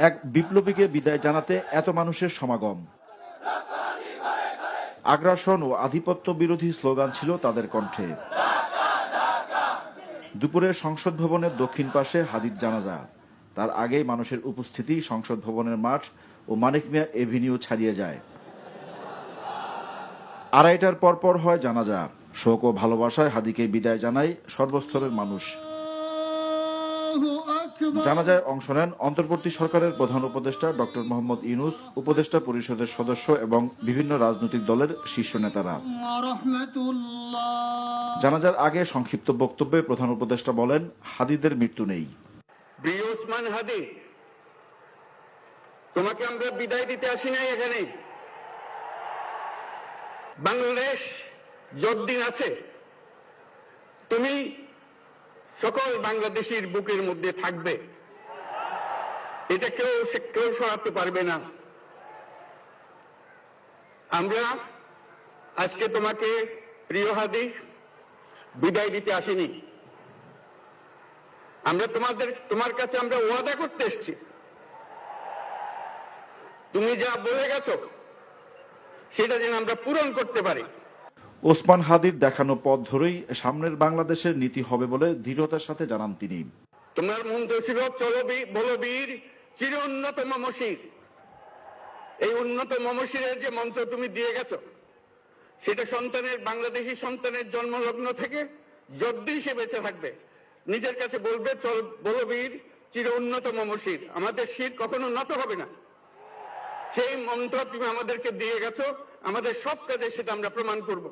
এক বিপ্লবীকে বিদায় জানাতে এত মানুষের সমাগম। আগ্রাসন ও আধিপত্য বিরোধী স্লোগান ছিল তাদের কণ্ঠে। দুপুরে সংসদ ভবনের দক্ষিণ পাশে হাদির জানাজা। তার আগেই মানুষের উপস্থিতি সংসদ ভবনের মাঠ ও মানিক মিয়া এভিনিউ ছাড়িয়ে যায়। 2:30টার পর হয় জানাজা। শোক ও ভালোবাসায় হাদিকে বিদায় জানায় সর্বস্তরের মানুষ। জানাজায় অংশ নেন অন্তর্বর্তী সরকারের প্রধান উপদেষ্টা ডক্টর মোহাম্মদ ইউনূস, উপদেষ্টা পরিষদের সদস্য এবং বিভিন্ন রাজনৈতিক দলের শীর্ষ নেতারা। জানাজার আগে সংক্ষিপ্ত বক্তব্যে প্রধান উপদেষ্টা বলেন, হাদিদের মৃত্যু নেই। প্রিয় ওসমান হাদি, তোমাকে আমরা বিদায় দিতে আসি নাই এখানে। বাংলাদেশ যতদিন আছে তুমি সকল বাংলাদেশের বুকের মধ্যে থাকবে, এটা কেউ সরাতে পারবে না। আমরা আজকে তোমাকে প্রিয় হাদি বিদায় দিতে আসিনি। আমরা তোমার কাছে আমরা ওয়াদা করতে এসেছি, তুমি যা বলে গেছো সেটা যেন আমরা পূরণ করতে পারি। ওসমান হাদির দেখানো পথ ধরেই সামনের বাংলাদেশের নীতি হবে বলে দৃঢ়তার সাথে জানান তিনি। তোমার মন্ত্র ছিল চলো বলো বীর চির উন্নত মমশির। এই উন্নত মমশিরের যে মন্ত্র তুমি দিয়ে গেছো সেটা বাংলাদেশি সন্তানের জন্মলগ্ন থেকে যতদিন সে বেঁচে থাকবে নিজের কাছে বলবে চল বলো বীর চির উন্নত মমশির, আমাদের শির কখনো নত হবে না। সেই মন্ত্র তুমি আমাদেরকে দিয়ে গেছো, আমাদের সব কাজে সেটা আমরা প্রমাণ করব।